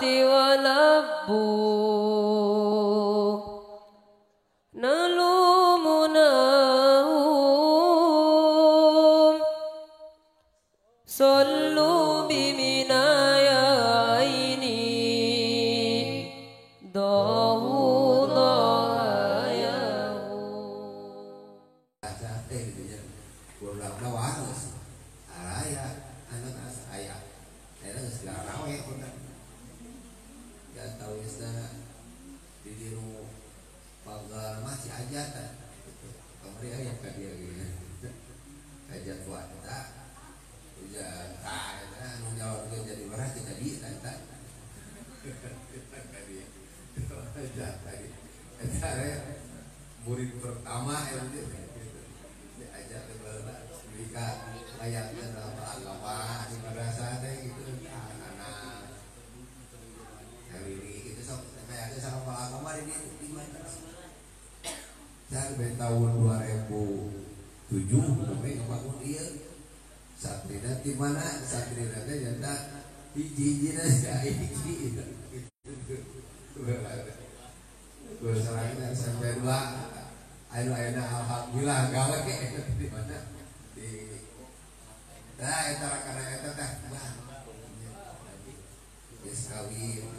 ولبوا نلومناهم صلوا بمنايا عيني ضاعوا ضايعوا. Murid pertama yang diajak ke bala mereka layaknya dalam agama di madrasah teh gitu anak-anak hari ini itu kayak ada sama agama ini di madrasah. Saya tahun 2007 namanya bangun dia satrina di mana satrina teh nyata hiji-hijina hiji gue serangnya sampai dua ayo alhamdulillah gawe di mana di dah itu karena itu teh kawin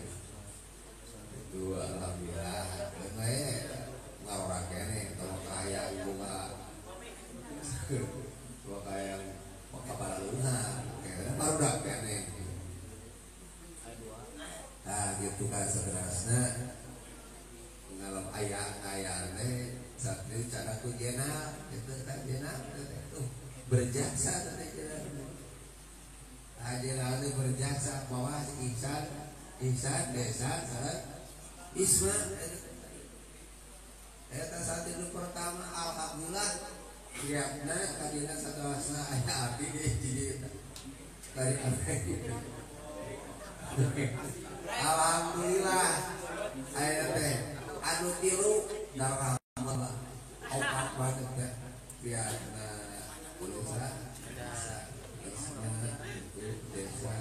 itu alhamdulillah bae ngorok kene kalau kaya bunga kalau kaya kepala lunak baru dak kene nah gitu kan sebenarnya ngalam ayah-ayahnya saat ini cara ku jenab itu tak jenab itu berjasa tadi jenab itu berjasa bahwa ihsan desa salat isma eta saat itu pertama alhamdulillah siapna kadina sadawasna aya abdi di dari alhamdulillah aya teh anu tilu darah mah opat banget ya biarna desa isma itu desa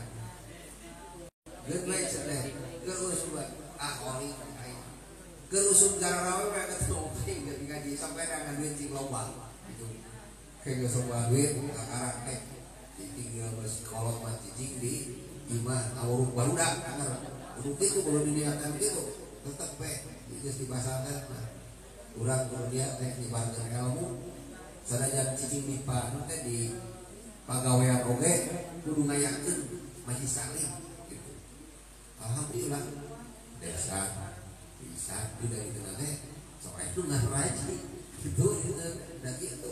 geus cenah geus buat aholi geus gararawe mereka tuh ketika di sampai dengan duit cing lobang itu kayak geus loba duit kakarak teh tinggal sekolah mah cicing di imah awuruk barudak uruk itu belum diniatan gitu tetap itu dipasangkan urang kemudian teh nyebarkeun ilmu sadajan cicing dipa teh di pagawean oge kudu ngayakeun majlis salim gitu. Alhamdulillah desa bisa juga itu teh sok itu ngaraji gitu dan gitu.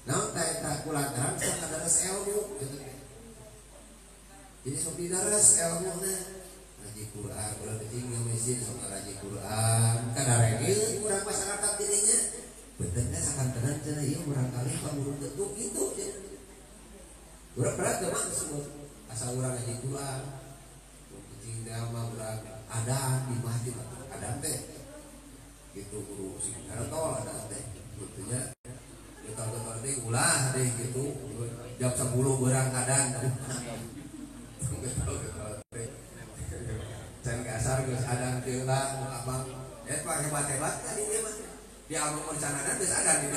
Naon teh eta kulantaran sok ngadares ilmu gitu. Jadi sok didares ilmuna ngaji Quran, ulah penting yang mesin sok ngaji Quran. Kadarengil urang masyarakat dirinya. Benernya sakantenan cenah ieu urang kali pamurung getuk gitu cenah. Urang berat teh maksud asal urang ngaji Quran. Penting mah urang ada di masjid ada teh. Gitu guru sing karatol ada teh. Betunya getol-getol teh ulah deh gitu. Jam 10 beurang kadang. Getol-getol teh. Can kasar geus adang teu lah abang pak hebat-hebat tadi dia mah di album perencanaan geus ada di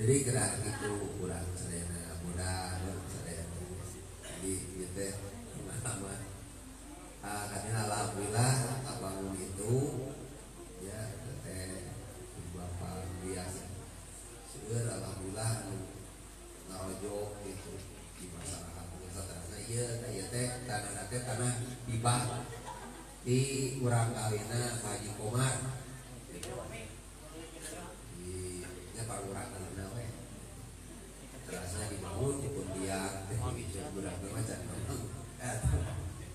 jadi gerak gitu kurang sadayana mudah sadayana jadi gitu pengalaman katanya alhamdulillah abang itu ya teh bapak biasa alhamdulillah ngarojo gitu di masyarakat biasa terasa iya teh tanah teh tanah hibah di urang kawina Haji Komar di nya parurang kana we terasa dibangun di Pontianak teh bisa urang mah can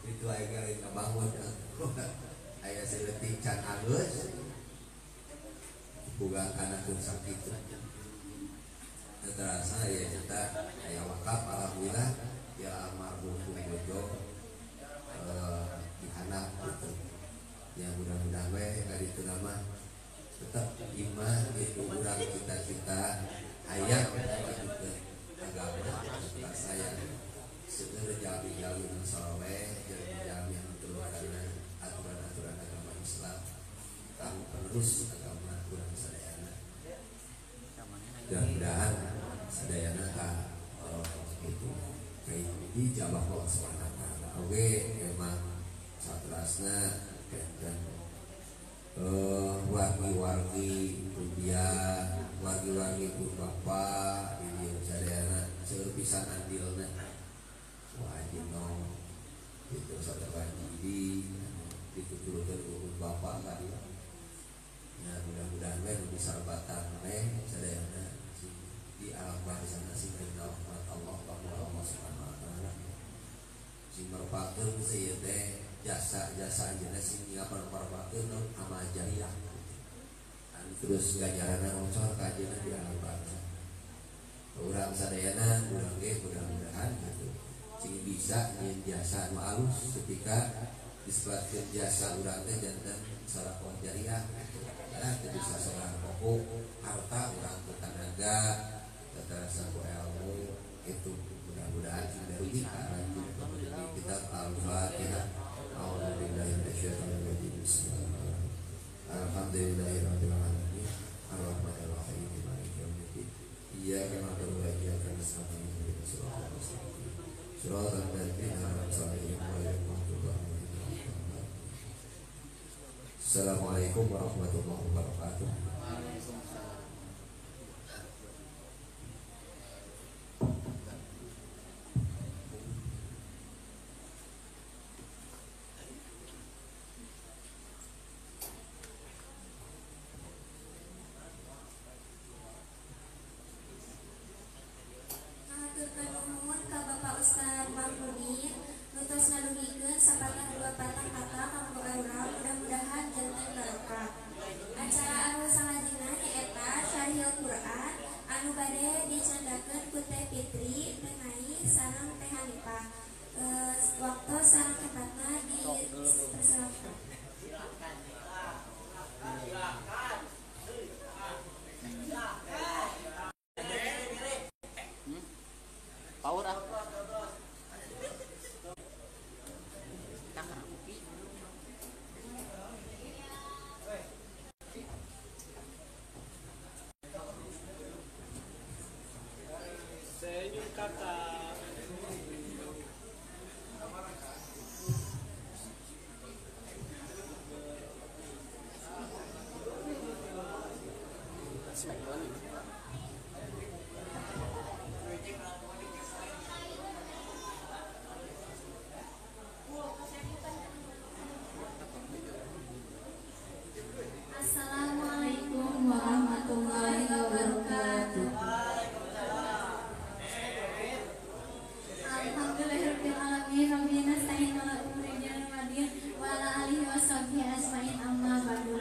itu aya kali ngabangun aya seleting can halus boga kana kun sakitu terasa ya kita ayah wakaf alhamdulillah ya almarhum Jojo dihanap gitu ya mudah-mudahan we dari itu nama tetap iman itu urang cita-cita hayang juga agama serta saya seger jami-jami nu saleh jami-jami nu tuluarana aturan-aturan agama Islam tahu penerus agama kurang sadayana mudah-mudahan sadayana itu kayak dijabah Allah Subhanahu wa taala oge emang satrasna dan wargi-wargi rupiah wargi-wargi pun bapak ini sadayana seueur pisan andilna wajib no itu sadaya jadi dituturkeun ku bapak tadi ya mudah-mudahan we bisa batang we sadayana di alam barzah sing rahmat Allah Allah Subhanahu wa taala sing merpakeun seueur teh jasa-jasa aja sing ngaparpakeun amal jariah terus ganjaranna ngocor ka ajeuna di alam barzah urang sadayana urang ge mudah-mudahan gitu sing bisa nyin jasa nu alus ketika disebutkeun jasa urang teh janten sedekah jariah gitu ya teu bisa soal pokok harta urang teu tenaga terasa ilmu itu mudah-mudahan tidak rugi karena kita al-fatihah a'udzubillahi minasyaitonir rajim bismillahirrahmanirrahim alhamdulillahirabbil alamin arrahmanir rahim maliki yaumiddin iyyaka na'budu wa iyyaka nasta'in ihdinas siratal mustaqim siratal ladzina an'amta 'alaihim ghairil maghdubi 'alaihim waladdallin. Assalamualaikum warahmatullahi wabarakatuh. Assalamualaikum warahmatullahi wabarakatuh. Alhamdulillahirobbilalamin rabbil nasta'in ala umuri jalmadin wa ala alihi washabbihi ajmain amma ba'du.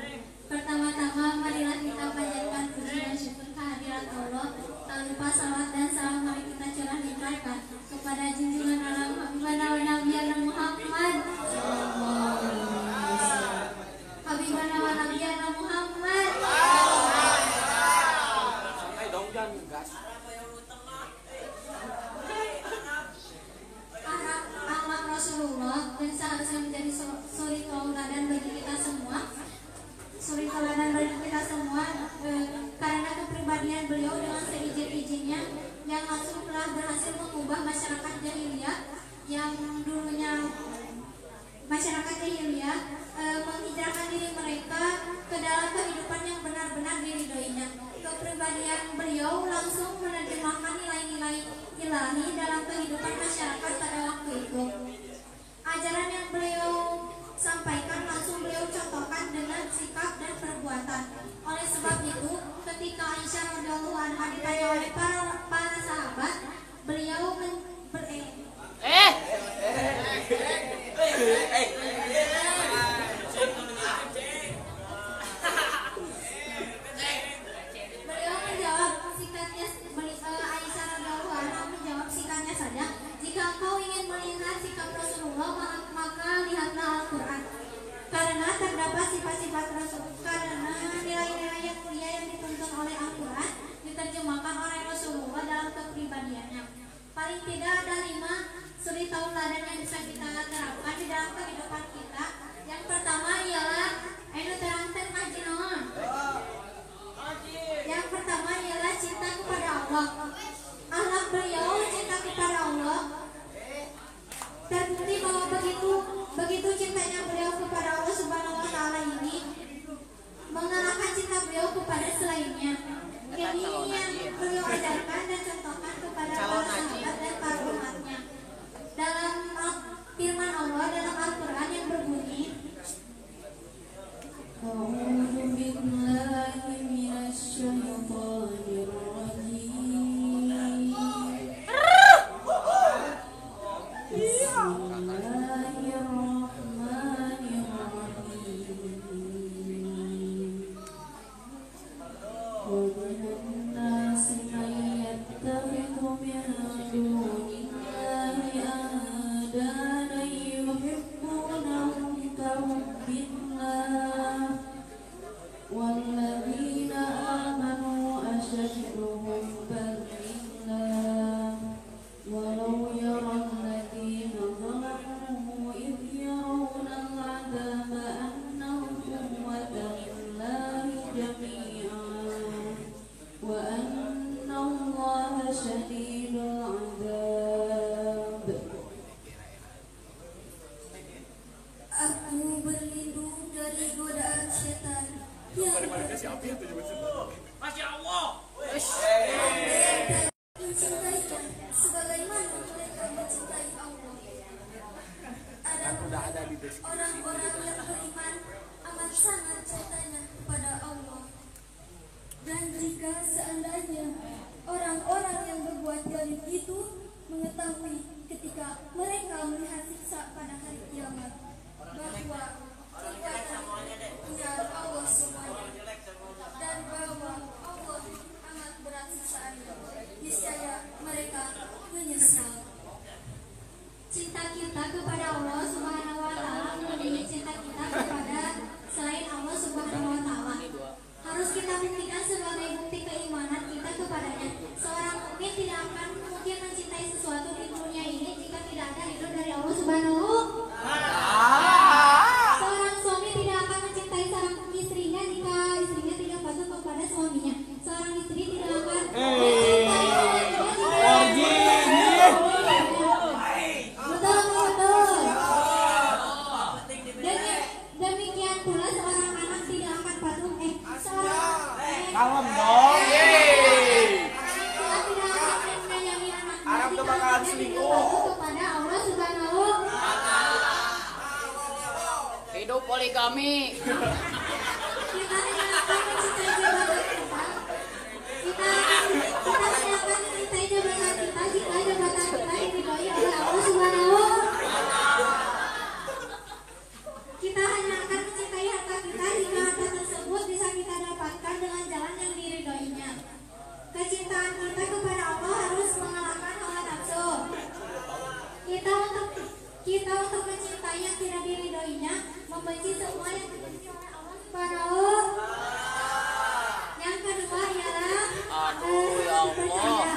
Pertama-tama marilah kita panjatkan puji dan syukur kehadirat Allah. Tak lupa salawat dan salam mari kita curahkan kepada junjungan alam Habibana wa Nabiyana Muhammad sallallahu alaihi wasallam. Habibana wa Nabiyana Muhammad. Akhlak Rasulullah dan seharusnya menjadi suri tauladan bagi kita semua. Suri tauladan bagi kita semua karena kepribadian beliau dengan seizin-izinnya yang langsung telah berhasil mengubah masyarakat jahiliyah yang dulunya masyarakat jahiliyah menghijrahkan diri mereka ke dalam kehidupan yang benar-benar diridhoinya. Kepribadian beliau langsung menerjemahkan nilai-nilai ilahi dalam kehidupan masyarakat pada waktu itu. Ajaran yang beliau sampaikan langsung beliau contohkan dengan sikap dan perbuatan. Oleh sebab itu, ketika Aisyah radhiyallahu anha ditanya oleh para sahabat, beliau beliau menjawab ومن الناس من يتخذ من دون الله أندادا يحبونهم كحب الله والذين آمنوا أشد حبا لله ولو يرى الذين ظلموا إذ يرون العذاب أن القوة لله جميعا وأن الله شديد العذاب. Aku berlindung dari godaan setan yang Masya Allah. mencintainya sebagaimana mereka mencintai Allah. Ada orang-orang yang beriman amat sangat cintanya kepada Allah. Dan jika seandainya orang-orang yang berbuat zalim itu mengetahui ketika mereka melihat siksa pada hari kiamat bahwa kekuatan punya Allah semuanya dan bahwa Allah amat berat siksaannya, niscaya mereka menyesal. Cinta kita kepada Allah Subhanahu wa taala melebihi cinta kita kepada selain Allah Subhanahu wa taala. Harus kita buktikan sebagai bukti keimanan kita kepadanya. Seorang mukmin tidak akan mungkin mencintai sesuatu di dunia ini jika tidak ada ridho dari Allah Subhanahu. Seorang suami tidak akan mencintai seorang istrinya jika istrinya tidak patuh kepada suaminya. Seorang istri tidak akan mencintai suaminya betul. Demikian pula seorang anak tidak akan patuh Kalem dong. tidak akan menyayangi anaknya Arab jika bakalan anaknya tidak selingkuh. patuh kepada Allah Subhanahu. Hidup poligami. Kita tidak akan mencintai jabatan kita. Kita tidak akan mencintai jabatan kita jika jabatan kita diridhoi oleh Allah Subhanahu. Kita hanya akan mencintai harta kita jika harta tersebut bisa kita dapatkan dengan jalan yang diridhoinya. Kecintaan kita kepada Allah harus mengalahkan hawa nafsu. Kita untuk mencintai yang tidak diridhoinya, membenci semua yang dibenci oleh Allah Subhanahu. Yang kedua ialah percaya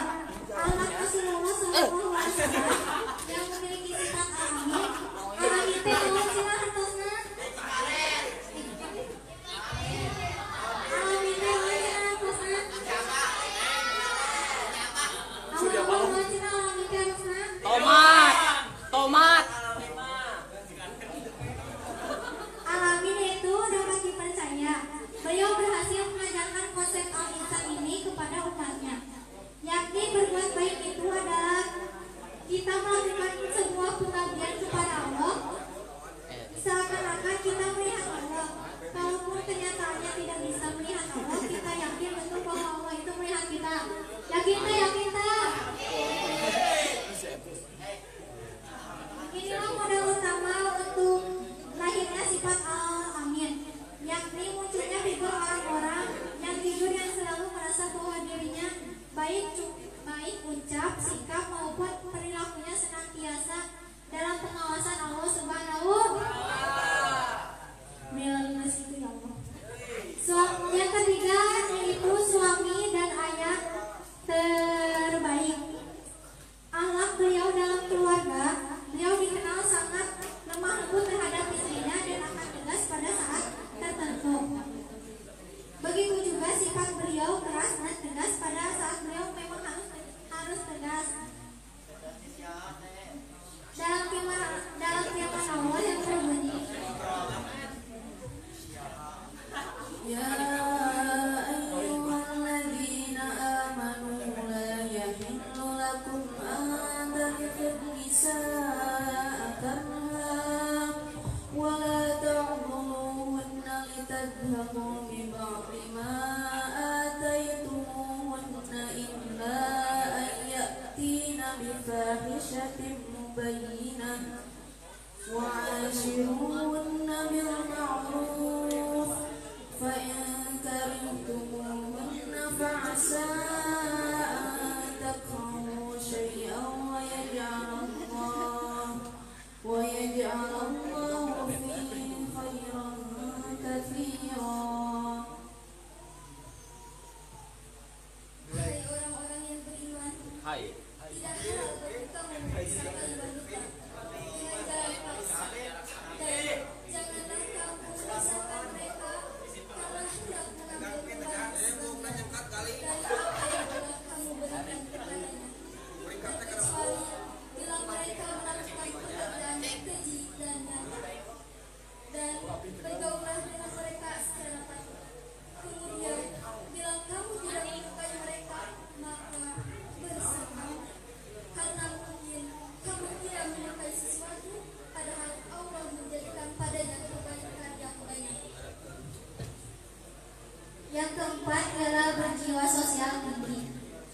ahlak Rasulullah SAW yang memiliki sifat alami. Alami itu sila hartosna. Alami itu sila hartosna. Alami itu hartosna. Tomat. Alamin itu dapat dipercaya. Beliau berhasil mengajarkan konsep al-insan ini kepada umatnya, yakni berbuat baik itu adalah kita melakukan sebuah pengabdian kepada Allah seakan-akan kita melihat Allah. Kalaupun kenyataannya tidak bisa melihat Allah, kita yakin betul bahwa Allah itu melihat kita. Yakin tak? Inilah modal utama untuk lahirnya sifat al-amin, yakni munculnya figur orang-orang yang jujur, yang selalu merasa bahwa dirinya baik ucap, sikap maupun perilakunya senantiasa dalam pengawasan Allah Subhanahu. Yang ketiga yaitu suami dan ayah terbaik. Akhlak beliau dalam keluarga, beliau dikenal sangat lemah lembut terhadap istrinya dan akan tegas pada saat tertentu. Begitu juga sifat beliau keras dan tegas pada saat beliau memang harus tegas. Dalam firman Allah yang berbunyi, Ya ayyuhalladzina amanu la yahillu lakum an tarithun nisaa karha wa la ta'dhuluhunna litadhhabu min ba'di ma ataytumuhunna illa an ya'tina bi fahishatin mubayyinah wa 'ashiruhunna bil ma'ruf فإن كرهتموهن فعسى أن تكرهوا شيئا ويجعل الله فيه خيرا كثيرا. Hai orang-orang yang beriman, Hai. tidak halal bagi kamu memisahkan wanita dengan jalan paksa, dan janganlah kamu memisahkan mereka karena hendak mengambil kembali sebagian dari apa yang telah kamu berikan kepadanya, terkecuali bila mereka melakukan pekerjaan keji dan nyata, dan bergaullah dengan mereka secara patuh. Kemudian bila kamu tidak menyukai mereka, maka bersabar, karena mungkin kamu tidak menyukai sesuatu padahal Allah menjadikan padanya kebaikan yang banyak. Yang keempat adalah berjiwa sosial tinggi.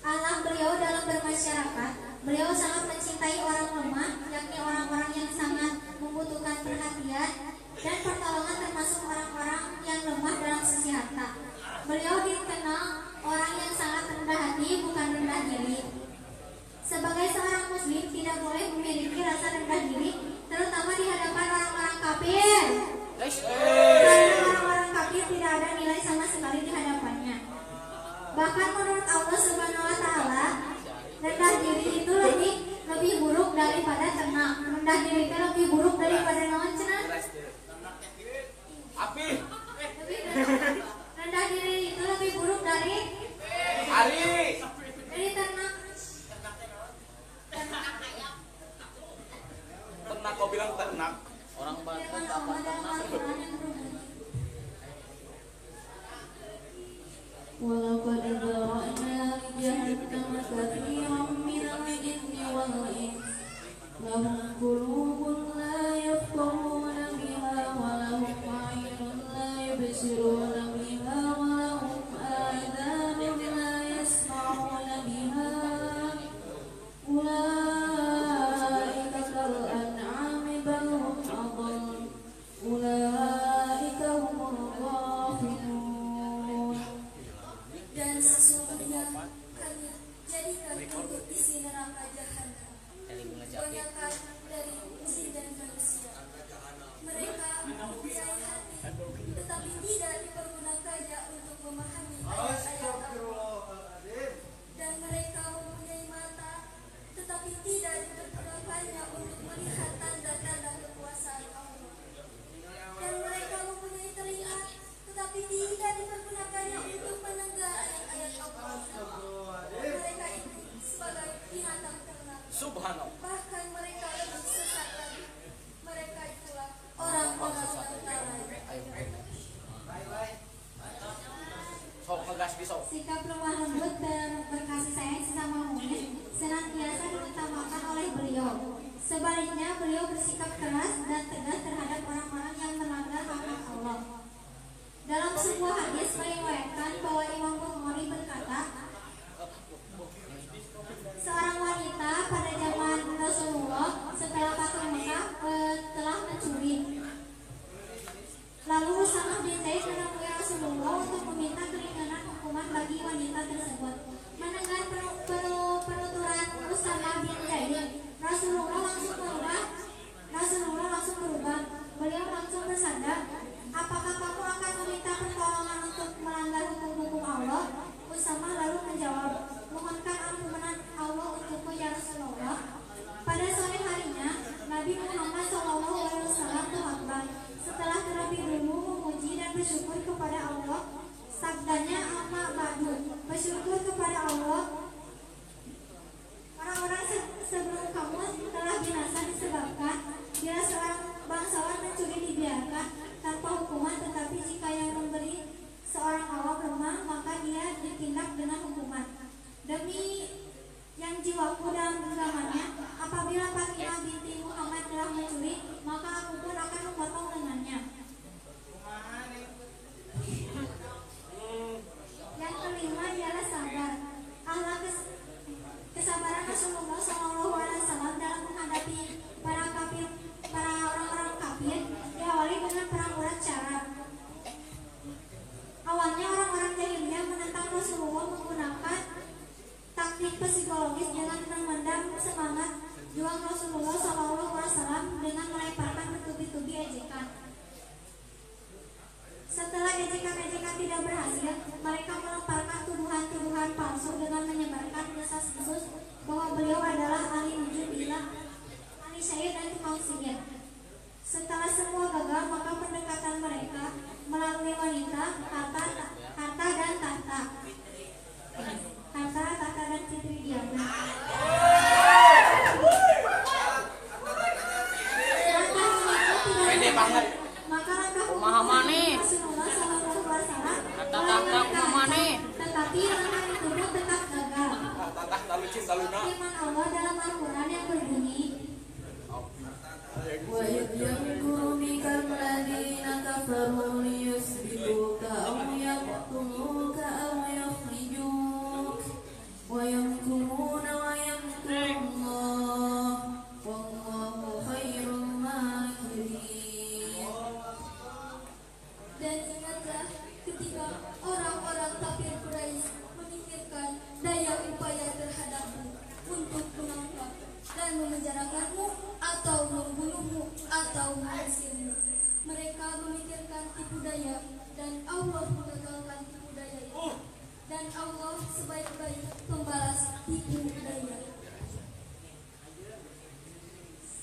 Alam beliau dalam bermasyarakat, beliau sangat mencintai orang lemah, yakni orang-orang yang sangat membutuhkan perhatian dan pertolongan, termasuk orang-orang yang lemah dalam sisi harta. Beliau dikenal orang yang sangat rendah hati, bukan rendah diri. Sebagai seorang muslim tidak boleh memiliki rasa rendah diri, terutama di hadapan orang-orang kafir. Karena orang-orang kafir tidak ada nilai sama sekali di hadapannya. Bahkan menurut Allah Subhanahu wa taala, rendah diri itu lebih buruk daripada ternak. Rendah diri itu lebih buruk daripada naon cenah? Api. Rendah diri itu lebih buruk dari ternak. Ternak kau bilang ternak. Orang Bandung Firman apa Allah dalam ternak? Al-Quran yang berbunyi, ولقد ذرأنا لجهنم كثيرا من الجن والإنس لهم قلوب لا يفقهون بها ولهم أعين لا يبصرون بها ولهم آذان لا يسمعون بها أولئك كالأنعام بل هم أضل أولئك هم الغافلون. dan sesungguhnya kami jadikan untuk isi neraka jahanam kebanyakan dari jin dan manusia. Mereka mempunyai hati, tetapi tidak dipergunakannya untuk memahami ayat-ayat Allah. Dan mereka mempunyai mata, tetapi tidak dipergunakannya untuk melihat tanda-tanda kekuasaan Allah. Dan mereka mempunyai telinga, tetapi tidak dipergunakannya untuk mendengar ayat-ayat Allah. Mereka itu sebagai binatang ternak. Subhanallah. Bahkan mereka lebih sesat lagi. Mereka itulah orang-orang yang lalai. Sok ngegas pisau. Sikap lemah lembut dan berkasih sayang sesama mukmin senantiasa diutamakan oleh beliau. Sebaliknya, beliau bersikap keras dan tegas terhadap orang-orang yang melanggar hak Allah. Dalam sebuah hadis meriwayatkan bahwa Imam Bukhari berkata, seorang wanita pada zaman Rasulullah setelah Fathu Mekah telah mencuri. Lalu Usamah bin Zaid menemui Rasulullah untuk meminta keringanan hukuman bagi wanita tersebut. Mendengar penuturan Usamah bin Zaid, Rasulullah langsung berubah. Beliau langsung bersabda, apakah kamu akan meminta pertolongan untuk melanggar hukum-hukum Allah? Usamah lalu menjawab, mohonkan ampunan Allah untukku ya Rasulullah. Pada sore harinya, Nabi Muhammad SAW berkhutbah. Setelah terlebih dulu memuji dan bersyukur kepada Allah, sabdanya amma ba'du, bersyukur kepada Allah. Orang-orang sebelum kamu telah binasa disebabkan bila seorang bangsawan mencuri dibiarkan tanpa hukuman, tetapi jika yang memberi seorang awam lemah, maka dia juang Rasulullah SAW dengan melemparkan bertubi-tubi ejekan. Setelah ejekan-ejekan tidak berhasil, mereka melemparkan tuduhan-tuduhan palsu dengan menyebarkan desas-desus bahwa beliau adalah ahli nujum, ahli syair dan tukang sihir. Setelah semua gagal, maka pendekatan mereka melalui wanita, harta dan tahta. Harta, tahta dan fitri diana. Pede banget. Maka langkah Kumaha nih? Rasulullah SAW Kata-kata kumaha nih? tetapi langkah itu pun tetap gagal. Tatah dalu cinta luna. Firman Allah dalam Al-Quran yang berbunyi, وإذ يمكر بك الذين كفروا ليثبتوك أو يقتلوك أو يخرجوك ويمكرون ويمكر الله والله خير الماكرين. dan ingatlah ketika orang-orang kafir Quraisy memikirkan daya upaya terhadapmu untuk menangkap dan memenjarakanmu atau membunuhmu atau mengusirmu. Mereka memikirkan tipu daya dan Allah mengagalkan tipu daya itu. Dan Allah sebaik-baik pembalas tipu daya.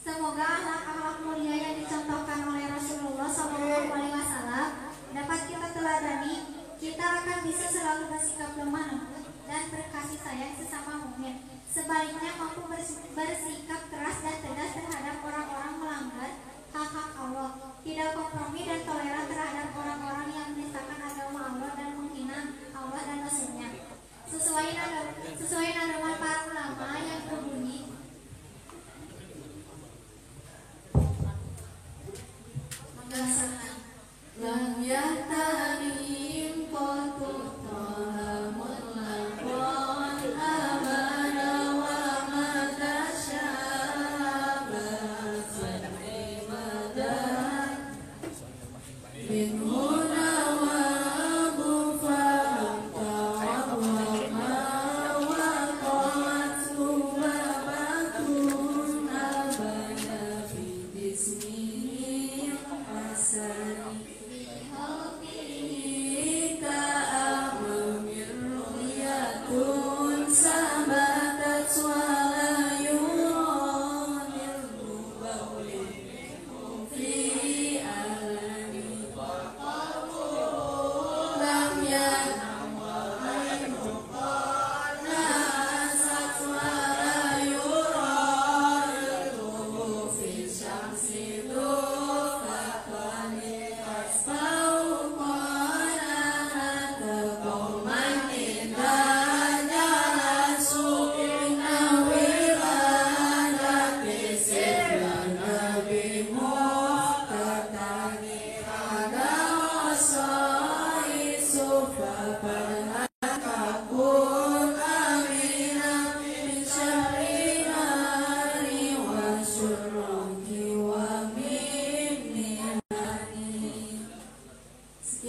Semoga akhlak mulia yang dicontohkan oleh Rasulullah SAW dapat kita teladani. Kita akan bisa selalu bersikap lemah lembut dan berkasih sayang sesama mukmin. Sebaliknya mampu bersikap keras dan tegas terhadap orang-orang melanggar hak-hak Allah, tidak kompromi dan toleran terhadap orang-orang yang menistakan agama Allah dan menghina Allah dan Rasulnya. Sesuai nadaman para ulama yang berbunyi, لم يهتدهم قط طه مطلقا أبدا ومتى شابت مدى من هنا وظفرت وضرما وقامت ثوابة أبدا في جسمه حسن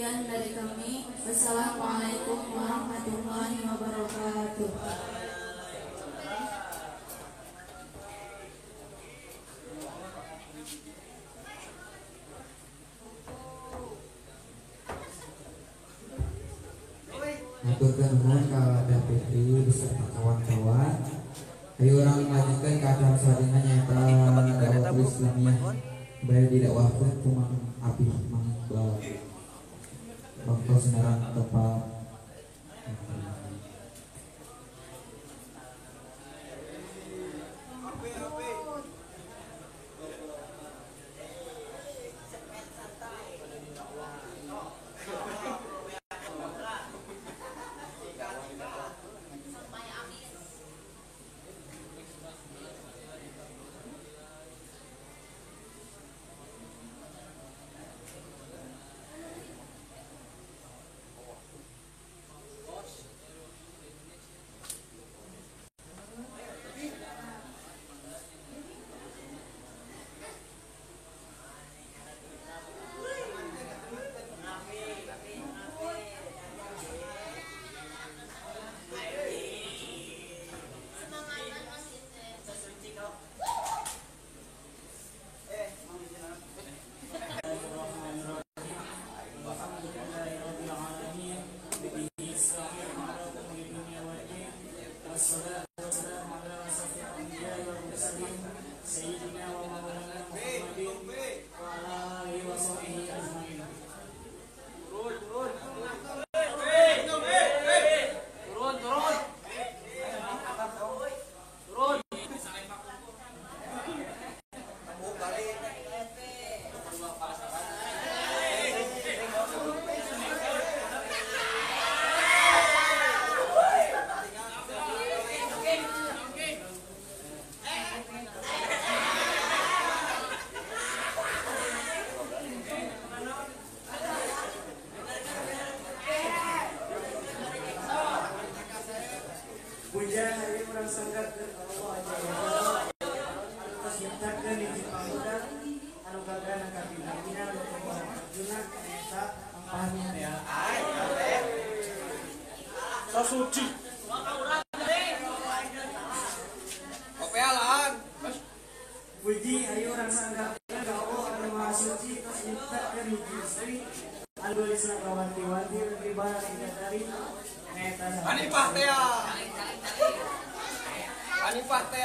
Sekian dari kami. Wassalamualaikum warahmatullahi wabarakatuh. Aturkan nuhun ka Teh Fitri beserta kawan-kawan. Ayo orang lanjutkan ke acara selanjutnya nyata dakwah Islamiyah. Bari didakwahkeun ku Mang Abih Mang Bangko Semarang tempat Puja hari orang sangat ke Allah aja. Terus nyatakan di Cipamuda anu kagana kapinangina anu kumaha Arjuna eta ampahnya ya. Sasuci. Kopealan. Puji hari orang sangat ke Allah anu maha suci terus nyatakan di istri anu isna kawanti-wanti di barang dari eta. Hanifah teh. Hanifah teh.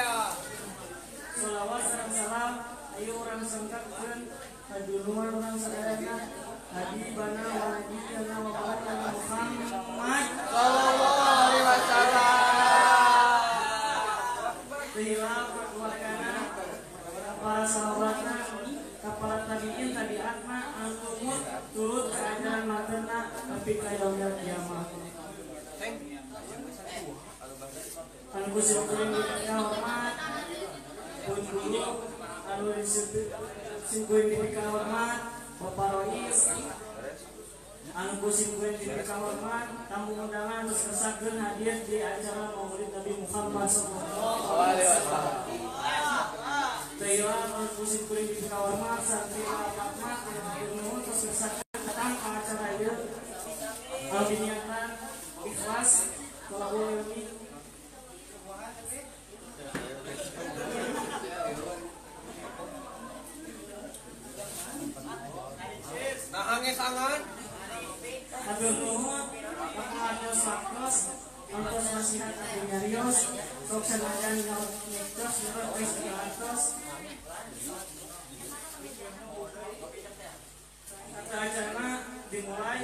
Salawat sareng salam ayo orang sangkatkeun kaduluan orang sadayana habibana wa nabiyyana wa maulana Muhammad Sallallahu alaihi wasallam. Bila keluargana para sahabatna para tabiin tabiatna anu turut ke ajaran materna tapi ka yaumil kiamah. Anu kusir kuring dipika hormat pun guru anu disingkuin dipika hormat Bapak Rois anu kusir kuring dipika hormat tamu undangan terus kesakeun hadir di acara Maulid Nabi Muhammad sallallahu alaihi wasallam. Teu anu kusir kuring dipika hormat santri Fatma anu terus kesakeun datang ke acara ieu anu diniatan ikhlas kalaulun Nahangge sangan. Hatur nuhun papados waktos antos nasihat anu nyarios sok sanajan nyektos terus diatos acara dimulai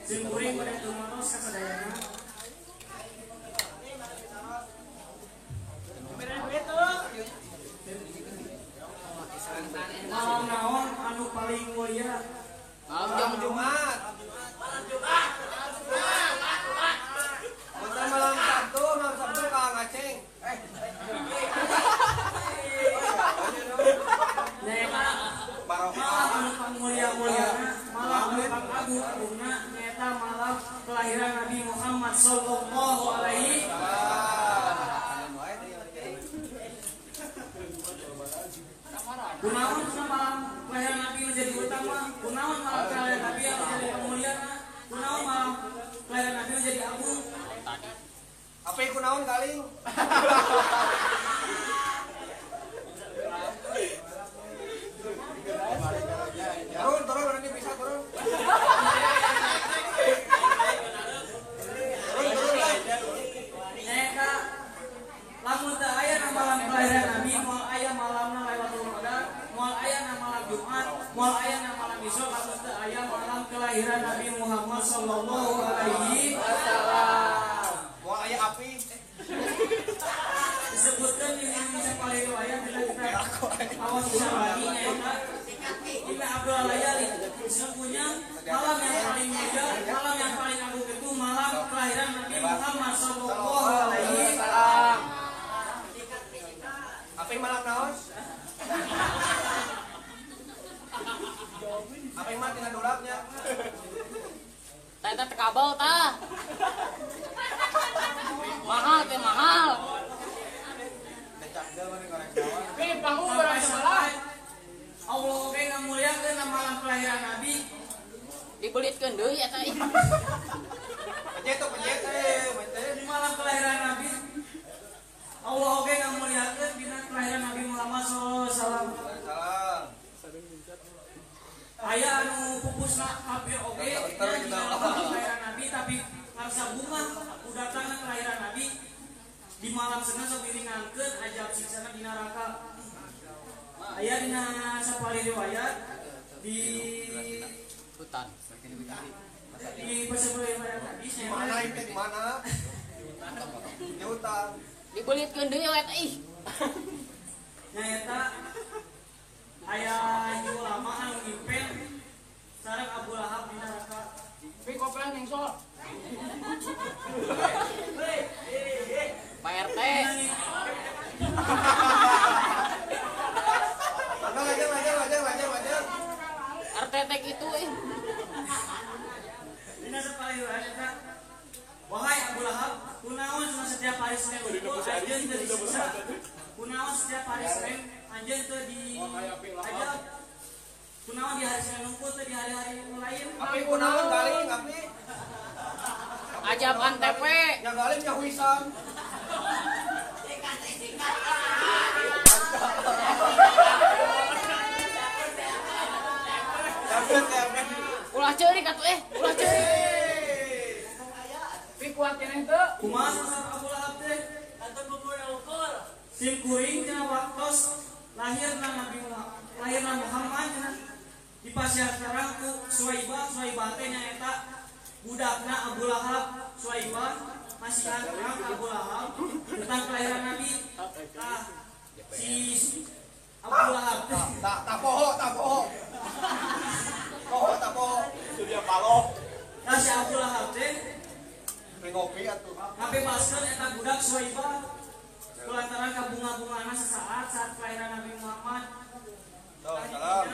simkuring pada tumaros kasadayana malam naon anu paling mulia Malam Jumat. Bentar malam Sabtu Kang Aceng. nyaeta malam anu pamulia-muliana malam anu pangagung-agungna nyaeta malam kelahiran Nabi Muhammad sallallahu alaihi kunaon malam kelahiran Nabi menjadi utama, kunaon malam kelahiran Nabi yang menjadi pemuliaan, kunaon malam kelahiran Nabi menjadi agung. Apa yang kunaon kaling? Turun nanti bisa turun. Nyaeta lamun teu aya na malam kelahiran Nabi, moal aya malamna Lailatul Qadar, moal aya na malam Jumat, moal aya na malam Isra, lamun teu aya malam kelahiran Nabi Muhammad sallallahu alaihi wasallam. Mau aya api. Disebutkan di Indonesia paling riwayat kita awas bisa lagi nyaeta Ibnu Abdul Layali sesungguhnya malam yang paling mulia, malam yang paling agung itu malam kelahiran Nabi Muhammad sallallahu alaihi wasallam. Apa yang malam naon? Apa yang mati dengan dolapnya? Tata kabel tah. Mahal teh mahal. Sampai selesai Allah oke ngamuliakeun malam kelahiran Nabi Dibelitkeun deui eta ieu. Pejet di malam kelahiran Nabi Allah oke ngamuliakeun dina kelahiran Nabi Muhammad sallallahu alaihi wasallam. Aya anu pupusna hampir oge dina kelahiran Nabi tapi ngarsa bunga udah datangna kelahiran Nabi di malam senang sok diringankeun ajab siksana di neraka. Aya dina sapali riwayat di Hutan. persebaya riwayat hadis Mana itu di mana? Di hutan. Dibelitkeun deui we teh. nyaeta aya ulama anu ngipen sareng Abu Lahab di neraka. Pi kopeng yang sol. Pak RT. Lanjut. RT tek itu Dina sapali riwayat wahai Abu Lahab, kunaon setiap hari Senin itu anjeun teu disiksa. Kunaon setiap hari Senin anjeun teu diajab. Kunaon di hari Senin unggul teu di hari-hari lain. Api kunaon galing api? Ajab antep we. Yang galing nya huisan. Ulah ceurik atuh ulah ceurik. Pi kuat keneh teu. Kumaha sasar Abu Lahab teh? Atuh bubur ukur. Sim kuring tina waktos lahirna Muhammad dipasiar terang ku Suwaibah teh nyaeta budakna Abu Lahab. Suwaibah masih terang Abu Lahab tentang kelahiran Nabi. Si Abu Lahab teh Tak poho. Itu dia palo. si Abu Lahab teh Ngopi atuh. ngabebaskeun eta budak Suwaibah kulantaran kabunga-bungana sesaat saat kelahiran Nabi Muhammad. Salam.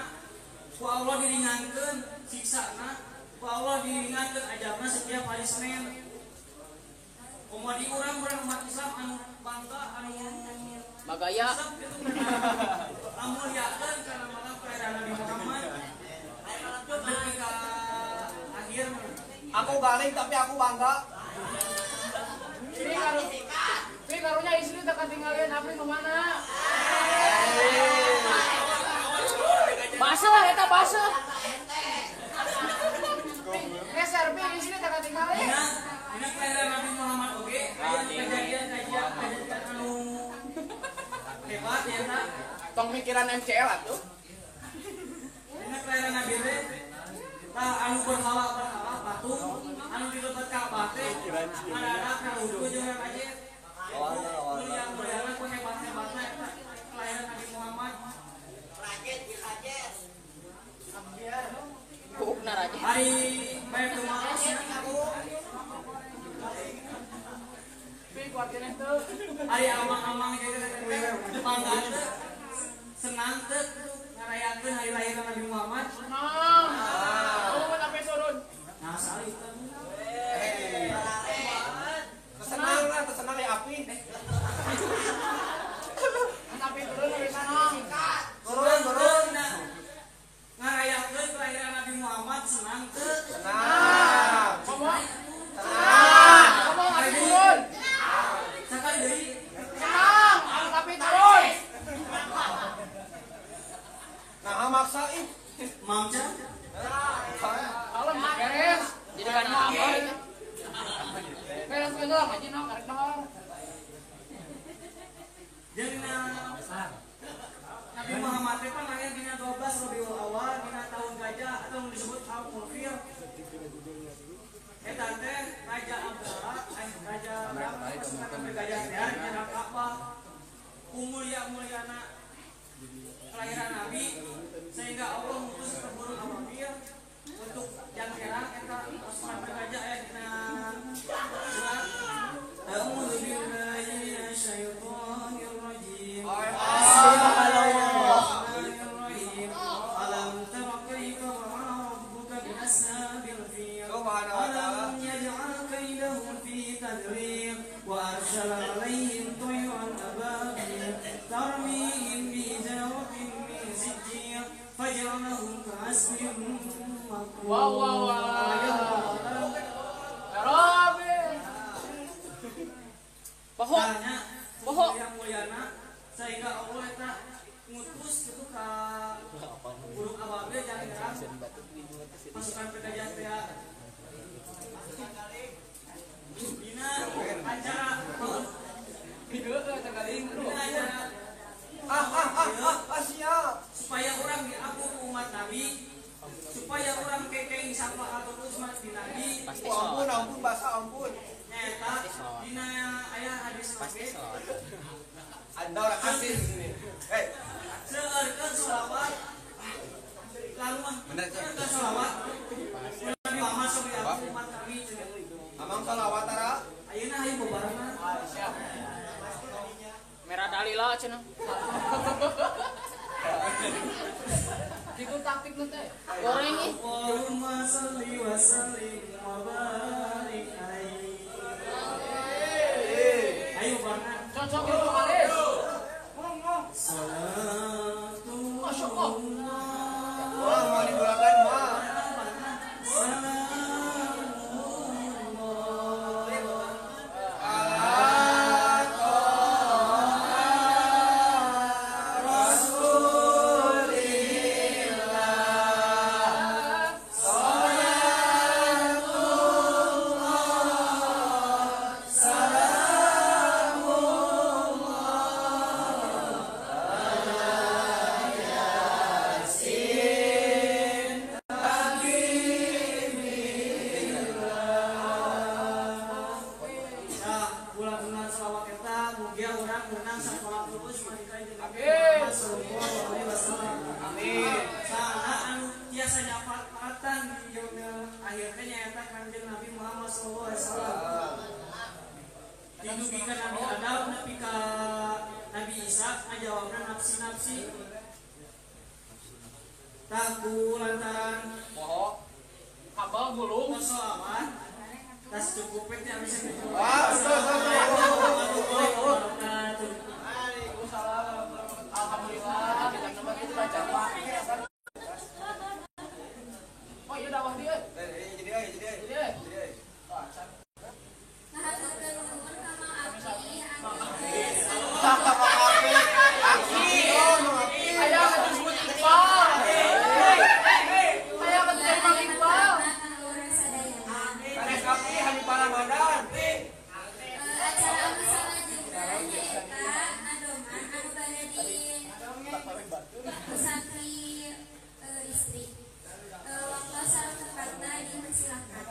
Ku Allah diringankeun siksana, ku Allah diringankeun ajabna setiap hari Senin. Komodi urang umat Islam anu bangga anu Magaya. amulyakeun kana malam kelahiran Nabi Muhammad. Ketika akhir Aku galing tapi aku bangga. Pi karunya istri teu katinggalian abdi nu mana? Baseuh eta baseuh. Geser pi istri teu katinggalian. Dina kelahiran Nabi Muhammad oge aya kejadian anu hebat ya ta. Tong mikiran MCL atuh. Dina kelahiran Nabi teh tah anu berhala patung anu dilebet Ka'bah teh ngadadak ngaruku jeung aja. Mulia-muliana ku hebat-hebatna eta kelahiran Nabi Muhammad. Buukna raja. Hari Baitul Maqdis aku Pi kuat keneh teu. hari amang-amang bangga teh senang teh ngarayakeun hari lahiran Nabi Muhammad. Nah. Turun sampai turun. Nah salih teh Tersenang ya api. Sampai turun dari sana. turun nah ngarayakeun kelahiran Nabi Muhammad senang teh. Nah. Ngomong. Nah. Ngomong sampai turun. Sakali deui Senang, tapi turun. Nah, maksain. mamca Kalau beres, jadi kan apa? Beres bener, aja no, karek dong. jeung Nabi Muhammad teh pan lahir dina 12 Rabiul Awal dina tahun gajah atau disebut Amul Fil. Eta teh Raja Abdullah, Raja Abdullah gajah teh dina Ka'bah. Mulia-muliana kelahiran Nabi sehingga Allah mengutus burung ababil untuk yang kerang eta pasukan gajah aya dina surat A'udzu billahi minasyaitonir rajim. Bismillahirrahmanirrahim. Alam tara kaifa ra'a rabbuka bi ashabil fil. Subhanahu wa ta'ala. Alam yaj'al kaidahum fi tadlil wa arsala 'alaihim tayran ababil tarmihim bi jawabin min sijil faj'alahum ka'asfin ma'kul. Wow. Rabi. Poho. Poho. Yang muliana sehingga Allah eta ngutus itu ka burung ababil yang kerang pasukan penjajah teh dina acara Pasti salawat. Anda orang asing di sini. Hei, Seurkeun sholawat. Lalu mah bener tuh. seurkeun sholawat. Nabi Muhammad sallallahu umat kami. Amang salawat tara. Ayeuna hayu bebarengan. Siap. Merah dalila cenah. Itu taktik nu teh. Goreng ih. Allahumma shalli wa sallim wa barik alaihi. Ayo barengan. Cocok itu kalis. Salatu Masya Allah. Wah, mau digulakan mah. Didugikan Nabi Adam nepi ka Nabi Isa ngajawabna nafsi-nafsi. Taku lantaran Poho. Kabel gulung. sholawat tas cukup teh bisa gitu. Wah, Alhamdulillah kita coba itu baca Pak. Oh iya dakwah dia. Jadi. Ayah disebut Iqbal. Ayah disebut Bang Iqbal. Kanes kapi hari Ramadan. Acara anu selanjutnya nyaeta adoman anu bade di pesantri istri. Waktu sareng tempatna dipersilahkan.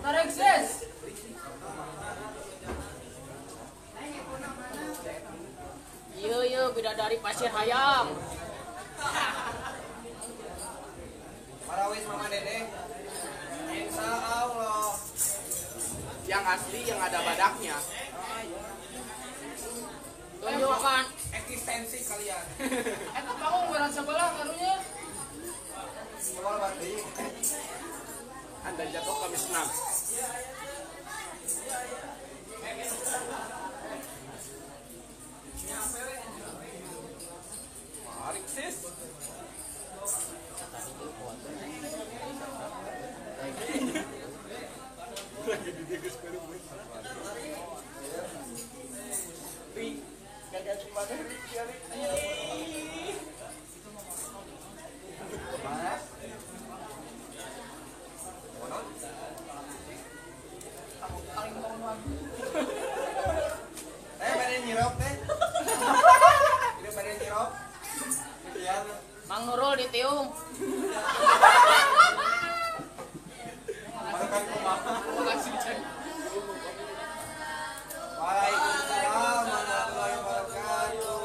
Tarik sis. Iya bidadari pasir hayam. Marawis Mama Dede. Insya Allah. Yang asli yang ada badaknya. Tunjukkan. Eksistensi kalian. Eta kamu berat sebelah karunya. Keluar batu. Anda jatuh kami senang. Marik sis. Mang Nurul ditiung. Waalaikumsalam warahmatullahi wabarakatuh.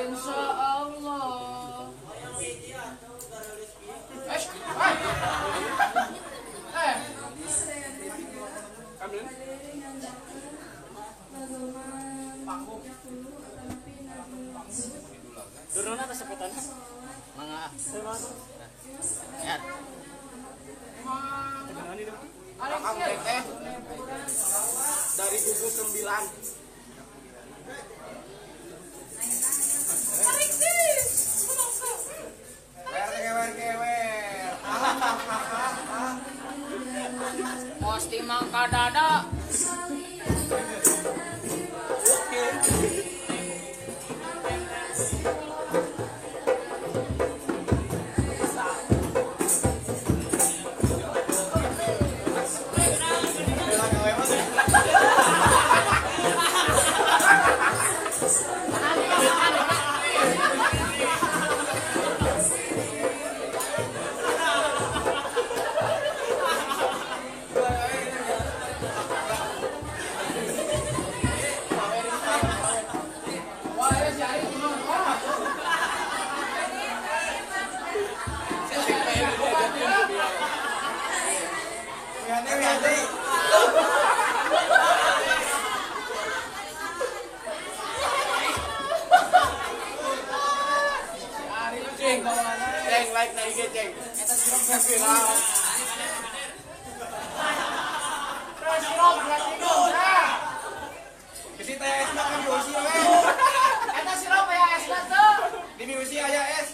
Insya Allah. Turun atas sepetannya. Mangga. Ya. Alexis. Dari gugus 9. Pasti mangka dada. Ceng, like na IG, ceng. Viral. Kasi tayo es na kami usi, Eta sirup ya es tuh. Dimi usi aja es.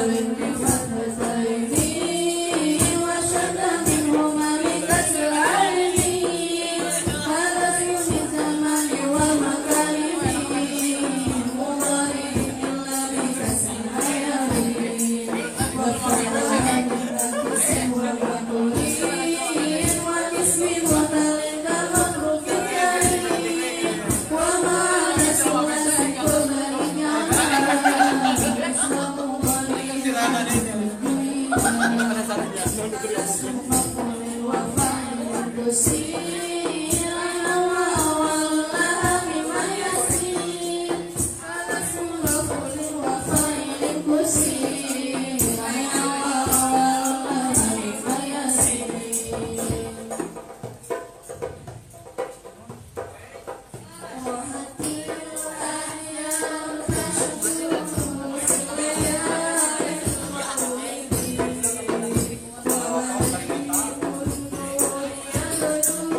Thank you.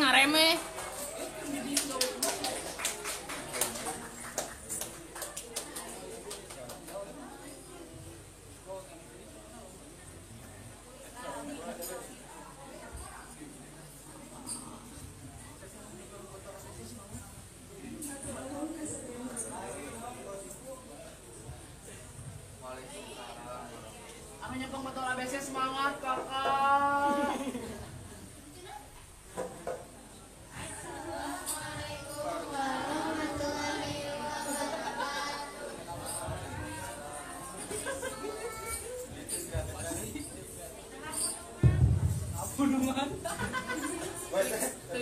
Ngareme. Amanya pembetul ABC semangat kakak.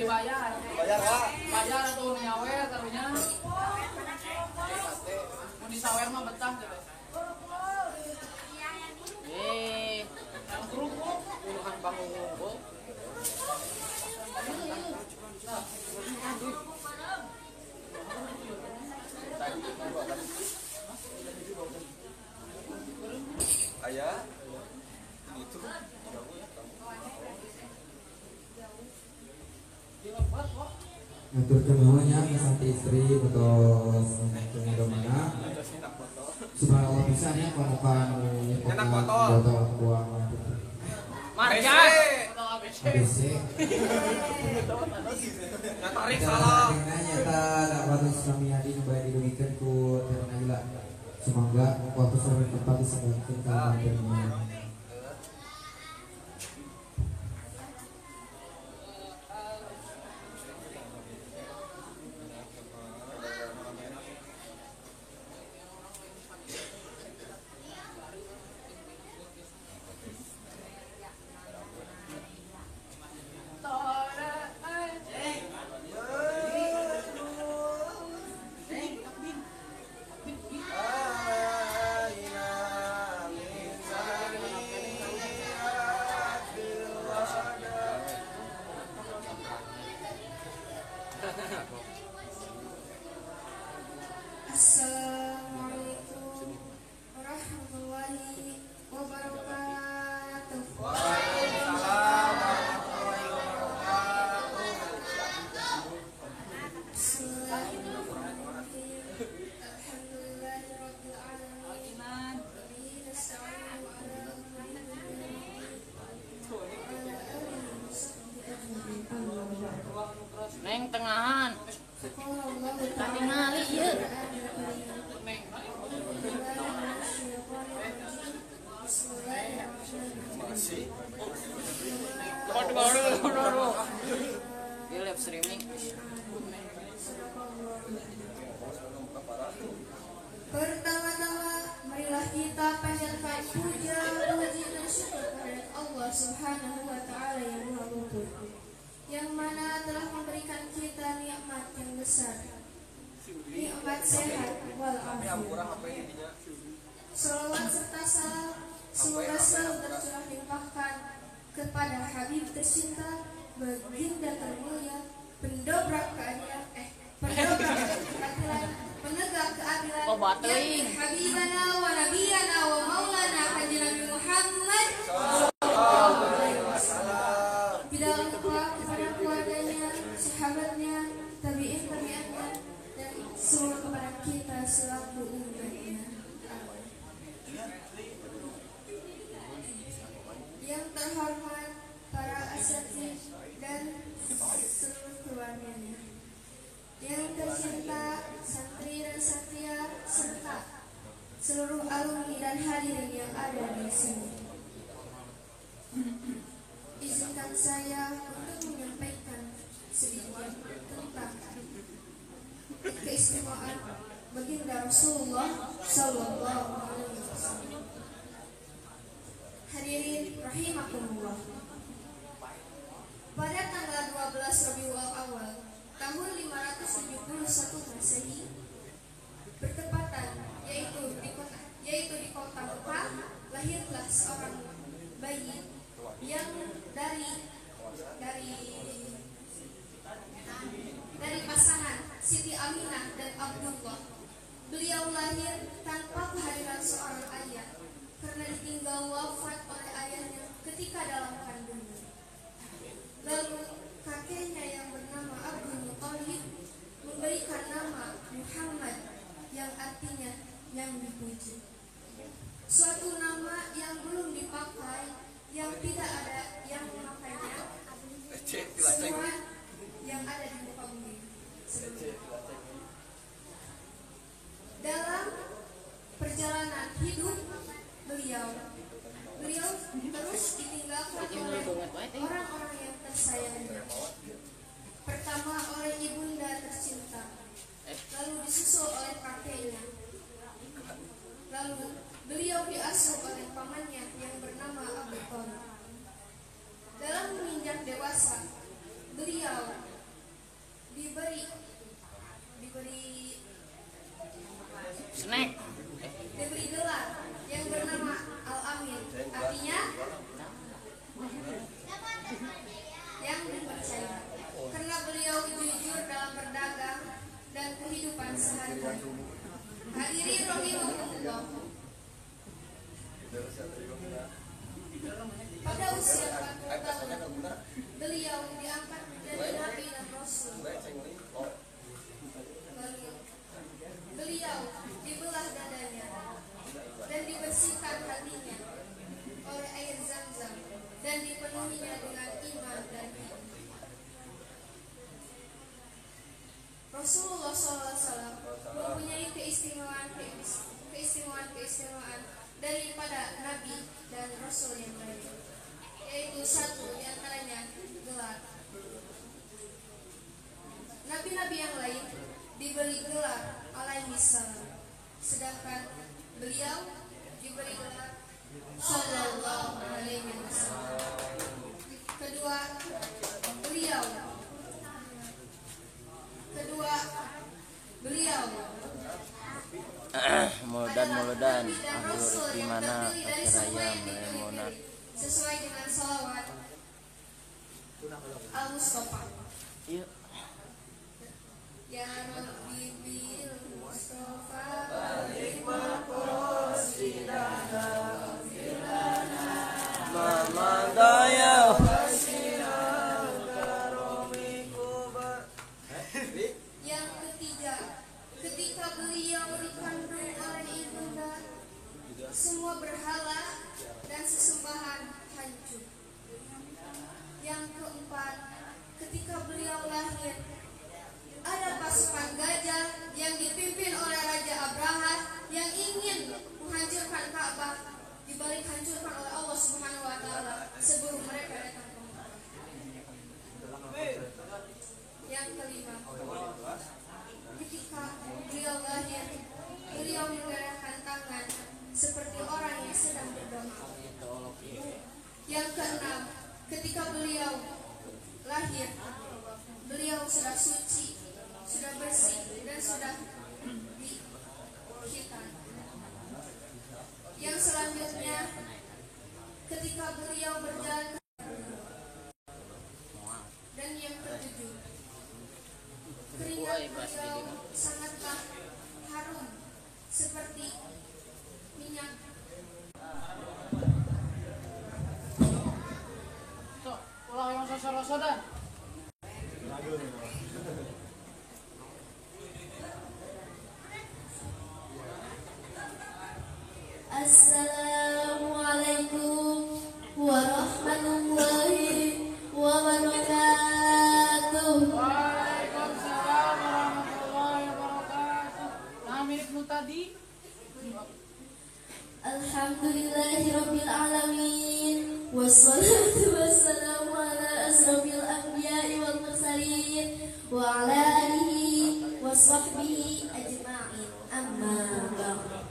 Bayar. Bayar ha? Bayar tuh nyawe taruhnya. Mau disawer mah betah deh. Yang kerupuk puluhan bangun kerupuk. Ayah. Itu. Untuk semuanya satu istri betul mana subhanallah bisa nih komukan botol buang Marja. ABC Tarik salah. nyata dapat Islamiyah di bayar dirugikan ku ternaila semoga waktu sore tempat disebutkan kalau bermain. Assalamualaikum warahmatullahi wabarakatuh. Bismillahirrahmanirrahim. Alhamdulillahirabbil alamin. Nasta'inu ala umuri Neng tengahan. Tadi ngali ya. Di live streaming. Pertama-tama, marilah kita panjatkan puja, puji dan syukur kepada Allah Subhanahu wa Ta'ala yang Maha Mumpuni, yang mana telah memberikan kita nikmat yang besar, nikmat sehat walafiat. Salawat serta salam semoga selalu tercurah limpahkan kepada Habib tercinta, baginda termulia, pendobrak keadilan, penegak keadilan, yang Habibana wa Nabiyana wa Maulana Haji Nabi Muhammad. Tidak lupa kepada keluarganya, sahabatnya, tabi'in-tabi'annya, dan semua kepada kita selaku umatnya. Yang terhormat para asatidz dan seluruh keluarganya. Yang tercinta santri dan satria serta seluruh alumni dan hadirin yang ada di sini. Izinkan saya untuk menyampaikan sedikit tentang keistimewaan baginda Rasulullah Sallallahu Alaihi Wasallam. Hadirin rahimakumullah. Pada tanggal 12 Rabiul Awal tahun 571 Masehi bertepatan yaitu di kota Mekah lahirlah seorang bayi yang dari pasangan Siti Aminah dan Abdullah. Beliau lahir tanpa kehadiran seorang ayah karena ditinggal wafat oleh ayahnya ketika dalam kandungan. Lalu kakeknya yang bernama Abdul Muthalib memberikan nama Muhammad yang artinya yang dipuji. Suatu nama yang belum dipakai, yang tidak ada yang memakainya. Semua yang ada di muka bumi sebelumnya. Dalam perjalanan hidup beliau terus ditinggalkan oleh orang-orang yang tersayangnya. Pertama oleh ibunda tercinta, lalu disusul oleh kakeknya, lalu beliau diasuh oleh pamannya yang bernama Abu Thalib. Dalam menginjak dewasa, beliau diberi gelar yang bernama Al-Amin, artinya yang dipercaya, karena beliau jujur dalam berdagang dan kehidupan sehari-hari. Hadirin rahimahumullah. Pada usia 40 tahun, beliau diangkat menjadi nabi dan rasul. Lalu, beliau dibelah dadanya dan dibersihkan hatinya oleh air Zam-Zam dan dipenuhinya dengan iman dan hikmah. Rasulullah SAW mempunyai keistimewaan daripada nabi dan rasul yang lain, yaitu satu diantaranya gelar. Nabi-nabi yang lain diberi gelar alaihi salam, sedangkan beliau diberi gelar sallallahu alaihi wasallam. Kedua, beliau Mudah-mudahan di mana raya Maimunah sesuai dengan salawat Al-Mustafa. Ya Rabbi bil Mustafa balik maqasidana firana Mamadaya. Yang ketiga, ketika beliau dikandung oleh ibunda, semua berhala dan sesembahan hancur. Yang keempat, ketika beliau lahir, ada pasukan gajah yang dipimpin oleh Raja Abraha yang ingin menghancurkan Ka'bah, dibalik hancurkan oleh Allah Subhanahu wa taala sebelum mereka datang ke Mekah. Yang kelima, ketika beliau lahir, beliau menggerakkan tangan seperti orang yang sedang berdoa. Yang keenam, ketika beliau lahir, beliau sudah suci, sudah bersih, dan sudah dikhitan. Yang selanjutnya, ketika beliau berjalan dan yang ketujuh, keringat beliau sangatlah harum seperti minyak. Ulah yang sosor-sodan. Assalamualaikum warahmatullahi wabarakatuh. Waalaikumsalam warahmatullahi wabarakatuh. Nah, miripmu tadi. Alhamdulillahirabbil alamin. Wassalatu wassalamu ala asrofil anbiya'i wal mursalin wa ala alihi wa sahbihi ajma'in. Amma ba'd.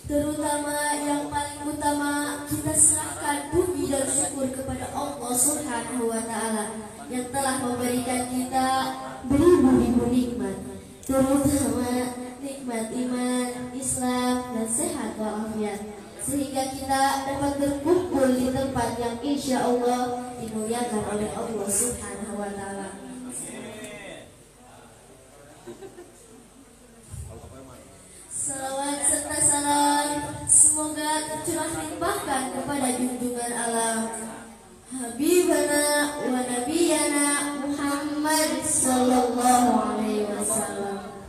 Terutama yang paling utama, kita serahkan puji dan syukur kepada Allah Subhanahu wa Ta'ala yang telah memberikan kita beribu-ribu nikmat, terutama nikmat iman, Islam, dan sehat walafiat, sehingga kita dapat berkumpul di tempat yang insya Allah dimuliakan oleh Allah Subhanahu wa Ta'ala. Salawat serta salam semoga tercurah limpahkan kepada junjungan alam Habibana wa Nabiyana Muhammad sallallahu alaihi wasallam,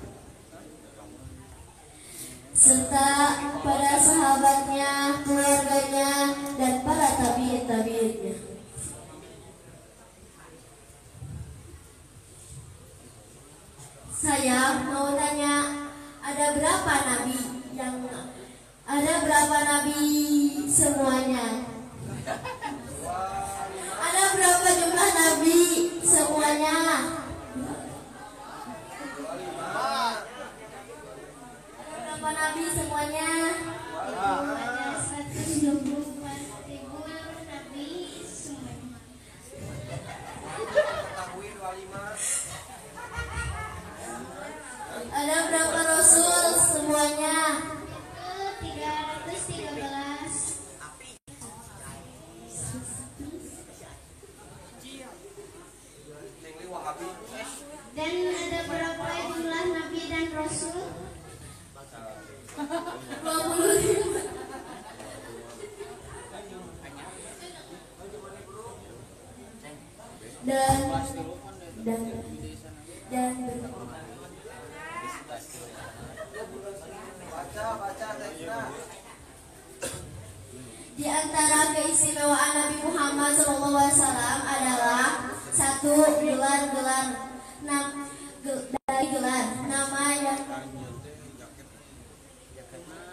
serta para sahabatnya, keluarganya, dan para tabi'in-tabi'innya. Saya mau tanya, ada berapa nabi semuanya? Ada berapa jumlah nabi semuanya? Ada berapa nabi semuanya? Ada 124.000 nabi semuanya. Ada berapa rasul semuanya? 313. Dan ada berapa jumlah nabi dan rasul? 25. Dan di antara keistimewaan Nabi Muhammad SAW adalah satu, gelar-gelar dari gelar nama yang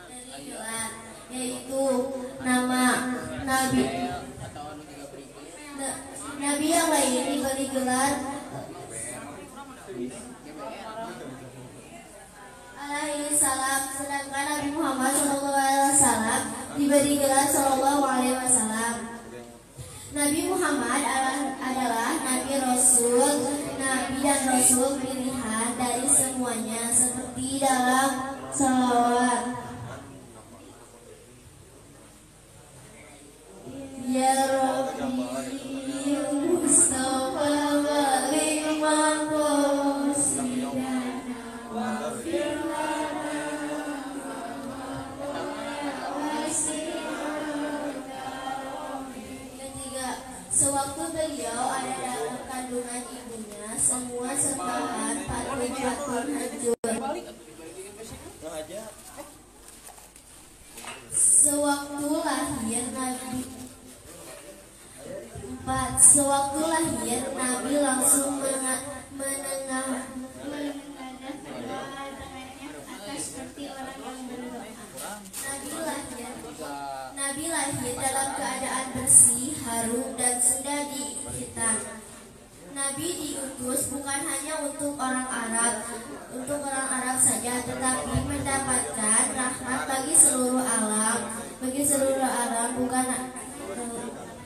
dari gelar, yaitu nama Nabi yang lain diberi gelar alaihi salam, sedangkan Nabi Muhammad SAW diberi gelar sallallahu alaihi wasallam. Nabi Muhammad adalah Nabi Rasul, Nabi dan Rasul pilihan dari semuanya, seperti dalam salawat. Ya Rabbi Mustafa balik maqasidana wafir lana ketiga, sewaktu beliau ada dalam kandungan ibunya, semua sembahan patut hancur. Sewaktu lahir Nabi Nabi langsung menengadah berdoa tangannya ke atas seperti orang yang berdoa. Nabi lahir dalam keadaan bersih, harum, dan sudah dihitan. Nabi diutus bukan hanya untuk orang Arab saja, tetapi mendapatkan rahmat bagi seluruh alam.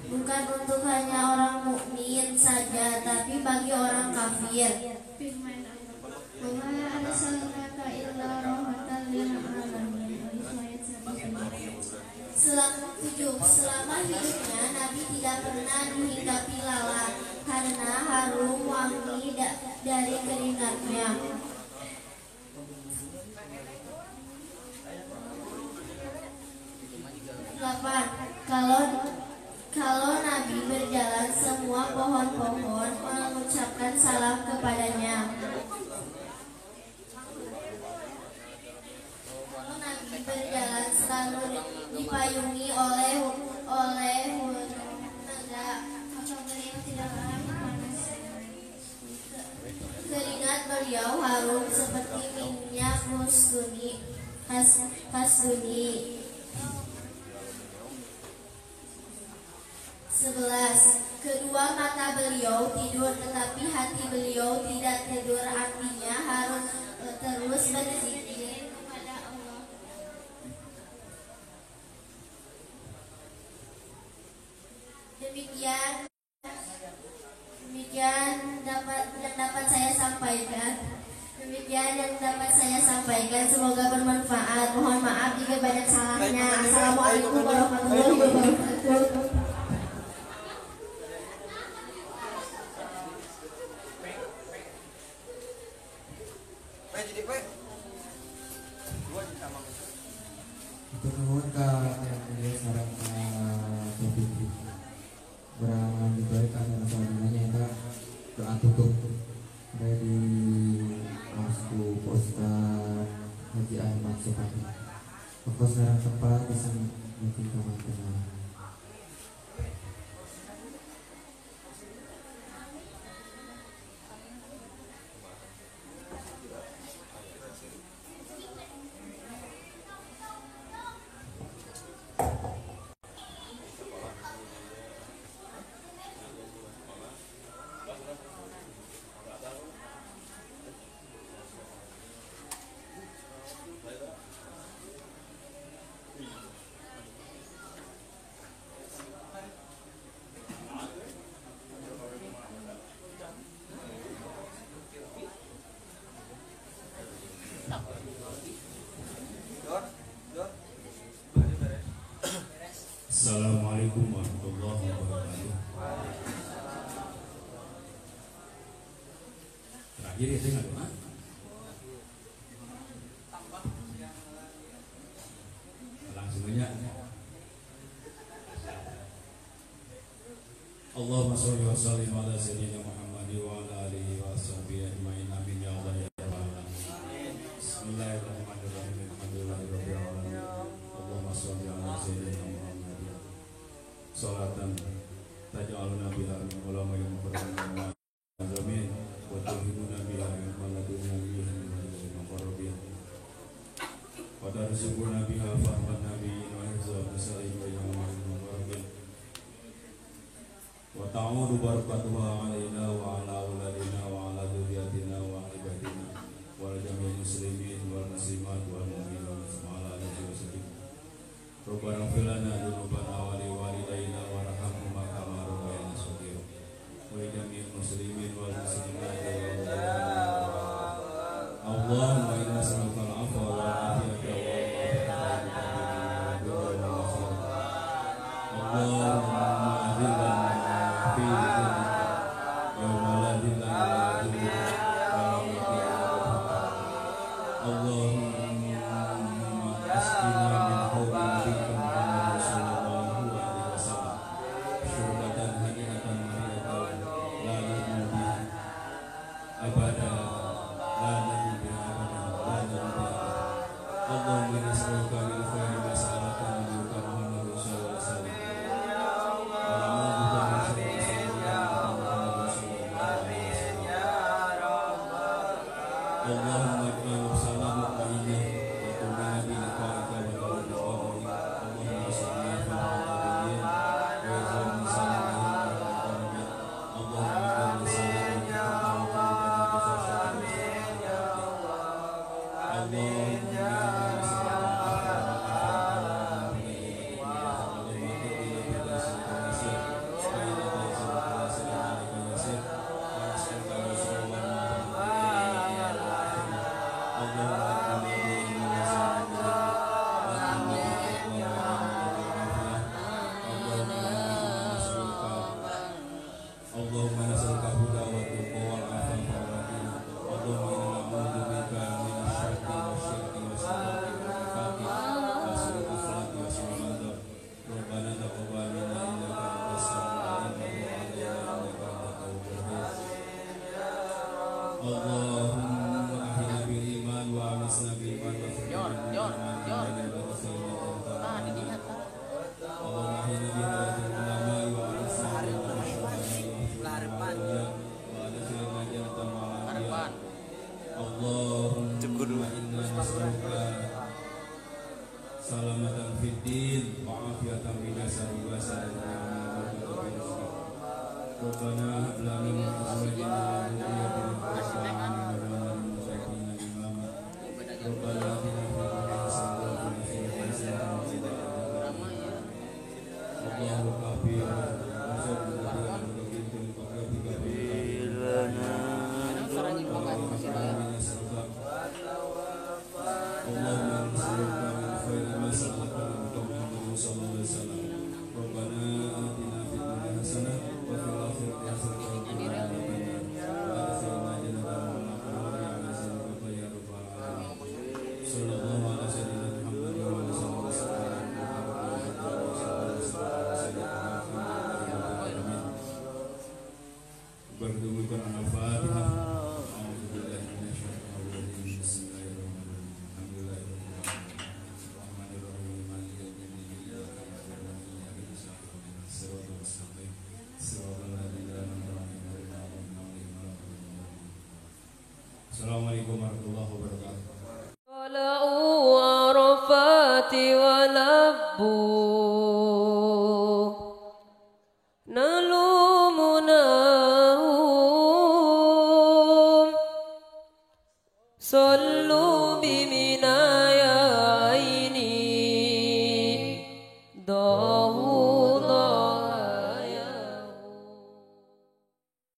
Bukan untuk hanya orang mukmin saja, tapi bagi orang kafir. Firman Allah, "Wa ma arsalnaka illa Selama hidupnya Nabi tidak pernah dihinggapi lalat karena harum wangi dari keringatnya. 8. Kalau Nabi berjalan, semua pohon-pohon mengucapkan salam kepadanya. Kalau Nabi berjalan, selalu dipayungi oleh keringat beliau harum seperti minyak khasduni. 11. Kedua mata beliau tidur, tetapi hati beliau tidak tidur, artinya harus terus berzikir kepada Allah. Demikian yang dapat saya sampaikan. Semoga bermanfaat. Mohon maaf jika banyak salahnya. Assalamualaikum warahmatullahi wabarakatuh. Nuhun ka yang sareng topik berangan dibalik karena selanjutnya eta doa tutup dari Masku Ustaz Haji Ahmad Supati. Fokus sareng tempat bisa mungkin teman-teman. Assalamualaikum warahmatullahi wabarakatuh. Terakhir ya saya doa. Langsung aja. Allahumma sholli wa sallim ala sayyidina Muhammad wa ala alihi wa sahbihi ajmain. Amin ya Allah ya rabbal alamin. Bismillahirrahmanirrahim. Alhamdulillahirabbil alamin. Allahumma sholli ala sayyidina Salatan taj'aluna biha min ulama yang mukarramin amin wa tuhibuna biha min maladuna biha min muqarrabin wa tarzuquna biha fahman nabiyyin wa hifzan nisa'in wa yaman muqarrabin wa ta'udu barakatuha alaina wa ala auladina wa ala dzurriyyatina wa ibadina wa jami'il muslimin wal muslimat wal mu'minin wa ala alihi wa sahbihi. Rabbana ighfir lana dzunubana wa li walidayna warhamhuma kama rabbayana shaghira wa li jami'il muslimin wal muslimat Allahumma inna nas'aluka al-'afwa wal 'afiyata wal 'afiyata Allahumma adhilna fi dhikrika yawma la dhilla illa dhilluka Allahumma asqina min hawlin Allahumma salamatan fid din wa afiatan fil jasadi wa salamatan fil rizq. Rabbana hab lana min azwajina wa dhurriyyatina qurrata a'yunin waj'alna lil muttaqina imama. Rabbana atina fid dunya hasanatan wa fil akhirati hasanatan wa qina adzaban nar. Allahu kafir wa sallallahu berdumukan al-Fatihah. A'udzubillahi minasyaitonir rajim. Bismillahirrahmanirrahim. Alhamdulillahirrahmanirrahim. Maliki yaumiddin. Iyyaka na'budu wa iyyaka nasta'in. Shiratal mustaqim. Shiratal ladzina an'amta 'alaihim ghairil maghdubi 'alaihim waladdallin. Assalamualaikum warahmatullahi wabarakatuh. Tala'u arafati wa labbu nalumunahum